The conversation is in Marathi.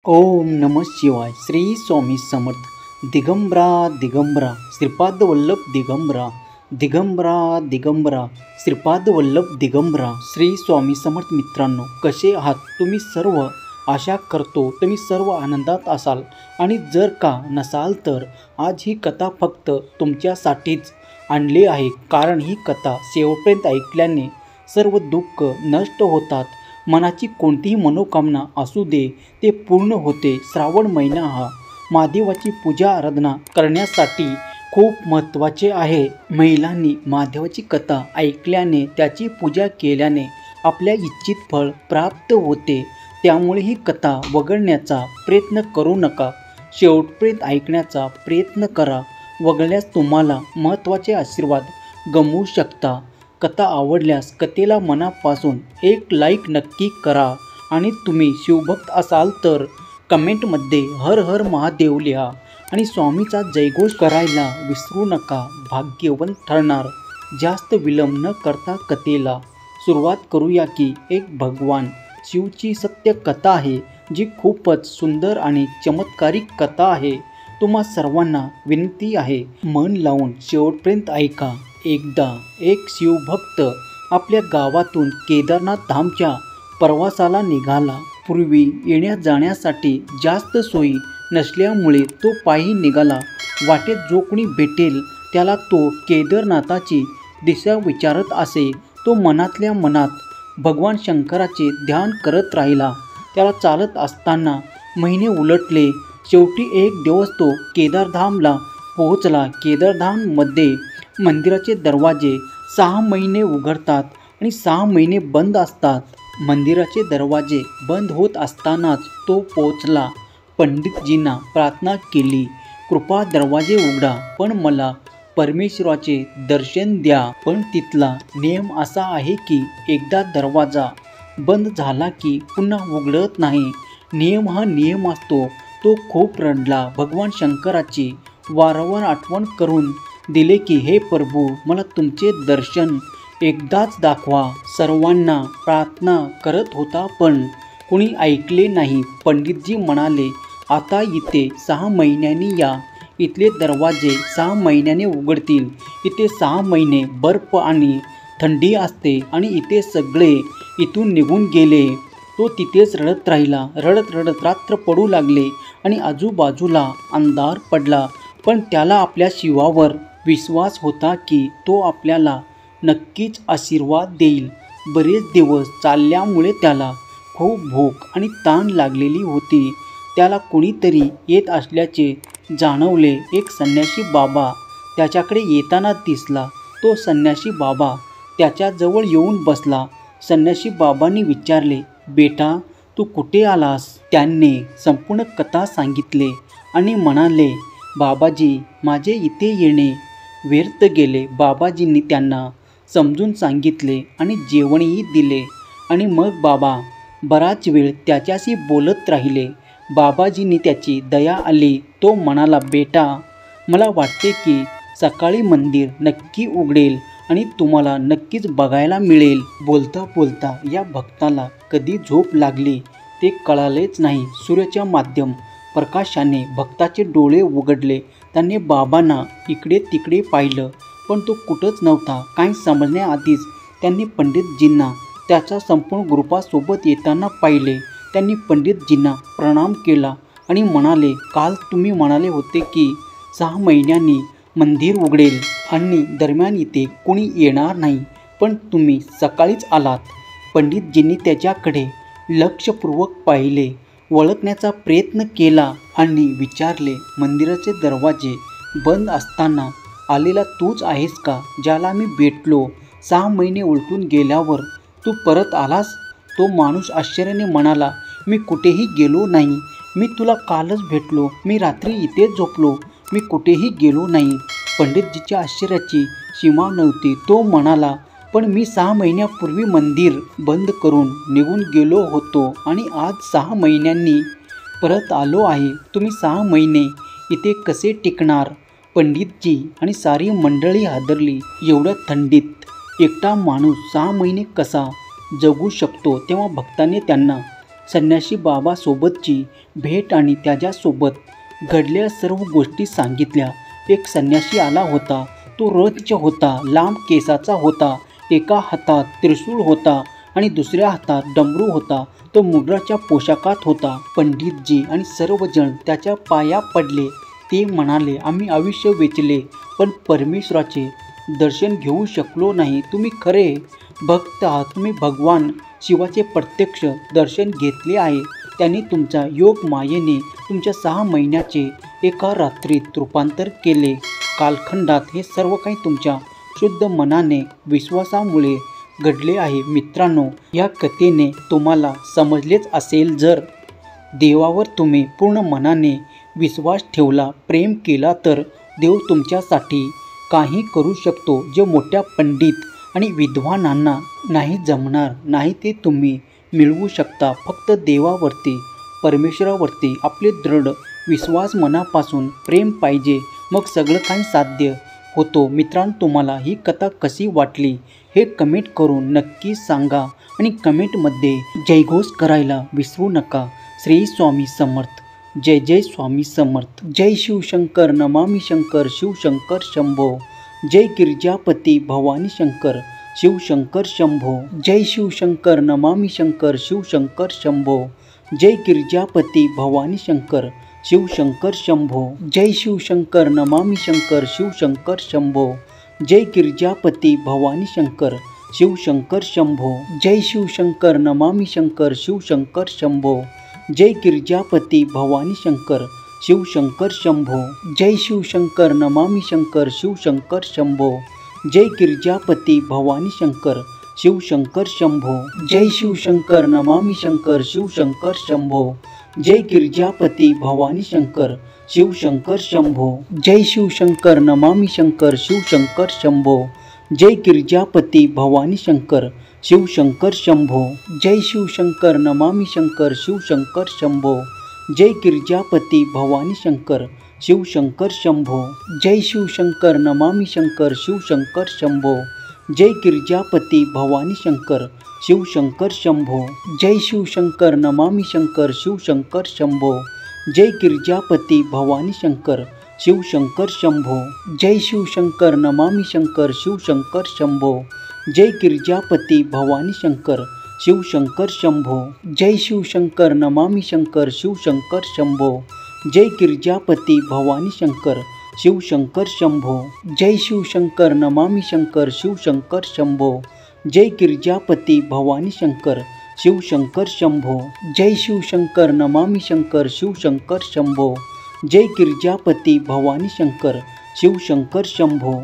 ओम नमः शिवाय. श्री स्वामी समर्थ. दिगंबरा दिगंबरा श्रीपाद वल्लभ दिगंबरा, दिगंबरा दिगंबरा श्रीपाद वल्लभ दिगंबरा. श्री स्वामी समर्थ. मित्रांनो, कसे आहात तुम्ही सर्व? आशा करतो तुम्ही सर्व आनंदात असाल, आणि जर का नसाल तर आज ही कथा फक्त तुमच्यासाठीच आणली आहे. कारण ही कथा शेवटपर्यंत ऐकल्याने सर्व दुःख नष्ट होतात. मनाची कोणतीही मनोकामना असू दे ते पूर्ण होते. श्रावण महिना हा महादेवाची पूजा आराधना करण्यासाठी खूप महत्त्वाचे आहे. महिलांनी महादेवाची कथा ऐकल्याने, त्याची पूजा केल्याने आपल्या इच्छित फळ प्राप्त होते. त्यामुळे ही कथा वगळण्याचा प्रयत्न करू नका. शेवटपर्यंत ऐकण्याचा प्रयत्न करा. वगळल्यास तुम्हाला महत्त्वाचे आशीर्वाद गमवू शकता. कथा आवडल्यास कथेला मनापासून एक लाईक नक्की करा. आणि तुम्ही शिवभक्त असाल तर कमेंटमध्ये हर हर महादेव लिहा आणि स्वामीचा जयघोष करायला विसरू नका. भाग्यवान ठरणार. जास्त विलंब न करता कथेला सुरुवात करूया की एक भगवान शिवची सत्य कथा आहे, जी खूपच सुंदर आणि चमत्कारिक कथा आहे. तुम्हा सर्वांना विनंती आहे, मन लावून शेवटपर्यंत ऐका. एकदा एक शिवभक्त आपल्या गावातून केदारनाथ धामच्या प्रवासाला निघाला. पूर्वी येण्या जाण्यासाठी जास्त सोयी नसल्यामुळे तो पायी निघाला. वाटेत जो कोणी भेटेल त्याला तो केदारनाथाची दिशा विचारत असे. तो मनातल्या मनात भगवान शंकराचे ध्यान करत राहिला. त्याला चालत असताना महिने उलटले. शेवटी एक दिवस तो केदारधामला पोहोचला. केदारधाममध्ये मंदिराचे दरवाजे 6 महिने उघडतात आणि 6 महिने बंद असतात. मंदिराचे दरवाजे बंद होत असतानाच तो पोहोचला. पंडितजींना प्रार्थना केली, कृपा दरवाजे उघडा, पण मला परमेश्वराचे दर्शन द्या. पण तिथला नियम असा आहे की एकदा दरवाजा बंद झाला की पुन्हा उघडत नाही. नियम हा नियम असतो. तो खूप रडला. भगवान शंकराची वारंवार आठवण करून दिले की हे प्रभू, मला तुमचे दर्शन एकदाच दाखवा. सर्वांना प्रार्थना करत होता पण कोणी ऐकले नाही. पंडितजी म्हणाले, आता इथे 6 महिन्यांनी या. इथले दरवाजे 6 महिन्याने उघडतील. इथे 6 महिने बर्फ आणि थंडी असते आणि इथे सगळे इथून निघून गेले. तो तिथेच रडत राहिला. रडत रडत रात्र पडू लागले आणि आजूबाजूला अंधार पडला. पण त्याला आपल्या शिवावर विश्वास होता की तो आपल्याला नक्कीच आशीर्वाद देईल. बरेच दिवस चालल्यामुळे त्याला खूप भूक आणि ताण लागलेली होती. त्याला कुणीतरी येत असल्याचे जाणवले. एक संन्यासी बाबा त्याच्याकडे येताना दिसला. तो संन्यासी बाबा त्याच्याजवळ येऊन बसला. संन्यासी बाबांनी विचारले, बेटा, तू कुठे आलास? त्याने संपूर्ण कथा सांगितले आणि म्हणाले, बाबाजी, माझे इथे येणे व्यर्थ गेले. बाबाजींनी त्यांना समजून सांगितले आणि जेवणही दिले. आणि मग बाबा बराच वेळ त्याच्याशी बोलत राहिले. बाबाजींनी त्याची दया आली. तो म्हणाला, बेटा, मला वाटते की सकाळी मंदिर नक्की उघडेल आणि तुम्हाला नक्कीच बघायला मिळेल. बोलता बोलता या भक्ताला कधी झोप लागली ते कळालेच नाही. सूर्याच्या मध्यम प्रकाशाने भक्ताचे डोळे उघडले. त्याने बाबांना इकडे तिकडे पाहिलं, पण तो कुठंच नव्हता. काही समजण्याआधीच त्यांनी पंडितजींना त्याच्या संपूर्ण ग्रुपासोबत येताना पाहिले. त्यांनी पंडितजींना प्रणाम केला आणि म्हणाले, काल तुम्ही म्हणाले होते की 6 महिन्यांनी मंदिर उघडेल आणि दरम्यान इथे कोणी येणार नाही, पण तुम्ही सकाळीच आलात. पंडितजींनी त्याच्याकडे लक्षपूर्वक पाहिले, ओळखण्याचा प्रयत्न केला आणि विचारले, मंदिराचे दरवाजे बंद असताना आलेला तूच आहेस का, ज्याला मी भेटलो 6 महिने उलटून गेल्यावर तू परत आलास? तो माणूस आश्चर्याने म्हणाला, मी कुठेही गेलो नाही. मी तुला कालच भेटलो. मी रात्री इथेच झोपलो. मी कुठेही गेलो नाही. पंडितजीच्या आश्चर्याची सीमा नव्हती. तो म्हणाला, पण मी 6 महिन्यापूर्वी मंदिर बंद करून निघून गेलो होतो आणि आज 6 महिन्यांनी परत आलो आहे. तुम्ही 6 महिने इथे कसे टिकणार? पंडितजी आणि सारी मंडळी हादरली. एवढ्या थंडीत एकटा माणूस 6 महिने कसा जगू शकतो? तेव्हा भक्ताने त्यांना संन्यासी बाबासोबतची भेट आणि त्याच्यासोबत घडलेल्या सर्व गोष्टी सांगितल्या. एक संन्यासी आला होता. तो रथच होता, लांब केसाचा होता, एका हातात त्रिशूळ होता आणि दुसऱ्या हातात डमरू होता. तो मुद्राच्या पोशाखात होता. पंडितजी आणि सर्वजण त्याच्या पाया पडले. ते म्हणाले, आम्ही आयुष्य वेचले पण परमेश्वराचे दर्शन घेऊ शकलो नाही. तुम्ही खरे भक्त आहात. तुम्ही भगवान शिवाचे प्रत्यक्ष दर्शन घेतले आहे. त्यांनी तुमच्या योग मायेने तुमच्या 6 महिन्याचे एका रात्रीत रूपांतर केले. कालखंडात हे सर्व काही तुमच्या शुद्ध मनाने विश्वासामुळे घडले आहे. मित्रांनो, या कथेने तुम्हाला समजलेच असेल, जर देवावर तुम्ही पूर्ण मनाने विश्वास ठेवला, प्रेम केला तर देव तुमच्यासाठी काही करू शकतो. जे मोठ्या पंडित आणि विद्वानांना नाही जमणार नाही ते तुम्ही मिळवू शकता. फक्त देवावरती, परमेश्वरावरती आपले दृढ विश्वास, मनापासून प्रेम पाहिजे, मग सगळं काही साध्य होतो. मित्रांनो, तुम्हाला ही कथा कशी वाटली हे कमेंट करून नक्की सांगा आणि कमेंटमध्ये जयघोष करायला विसरू नका. श्री स्वामी समर्थ. जय जय स्वामी समर्थ. जय शिवशंकर. नमामि शंकर. शिवशंकर शंभो. जय गिरिजापती भवानी शंकर. शिवशंकर शंभो. जय शिवशंकर. नमामि शंकर. शिवशंकर शंभो. जय गिरिजापती भवानी शंकर. शिवशंकर शंभो. जय शिवशंकर. नमामि शंकर. शिवशंकर शंभो. जय गिरिजापती भवानी शंकर. शिवशंकर शंभो. जय शिवशंकर. नमामि शंकर. शिवशंकर शंभो. जय गिरिजापती भवानी शंकर. शिवशंकर शंभो. जय शिवशंकर. नमामि शंकर. शिवशंकर शंभो. जय गिरिजापती भवानी शंकर. शिवशंकर शंभो. जय शिवशंकर. नमामि शंकर. शिवशंकर शंभो. जय गिरिजापती भवानी शंकर. शिवशंकर शंभो. जय शिवशंकर. नमामि शंकर. शिवशंकर शंभो. जय गिरिजापती भवानी शंकर. शिवशंकर शंभो. जय शिवशंकर. नमामि शंकर. शिवशंकर शंभो. जय गिरिजापती भवानी शंकर. शिवशंकर शंभो. जय शिवशंकर. नमामि शंकर. शिवशंकर शंभो. जय गिरिजापती भवानी शंकर. शिवशंकर शंभो. जय शिवशंकर. नमामि शंकर. शिवशंकर शंभो. जय गिरिजापती भवानी शंकर. शिवशंकर शंभो. जय शिवशंकर. नमामि शंकर. शिवशंकर शंभो. जय गिरिजापती भवानी शंकर. शिवशंकर शंभो. जय शिवशंकर. नमामि शंकर. शिवशंकर शंभो. जय गिरिजापती भवानी शंकर. शिवशंकर शंभो. जय शिवशंकर. नमामि शंकर. शिवशंकर शंभो. जय गिरिजापती भवानी शंकर. शिवशंकर शंभो. जय शिवशंकर. नमामि शंकर. शिवशंकर शंभो. जय गिरिजापती भवानी शंकर. शिवशंकर शंभो.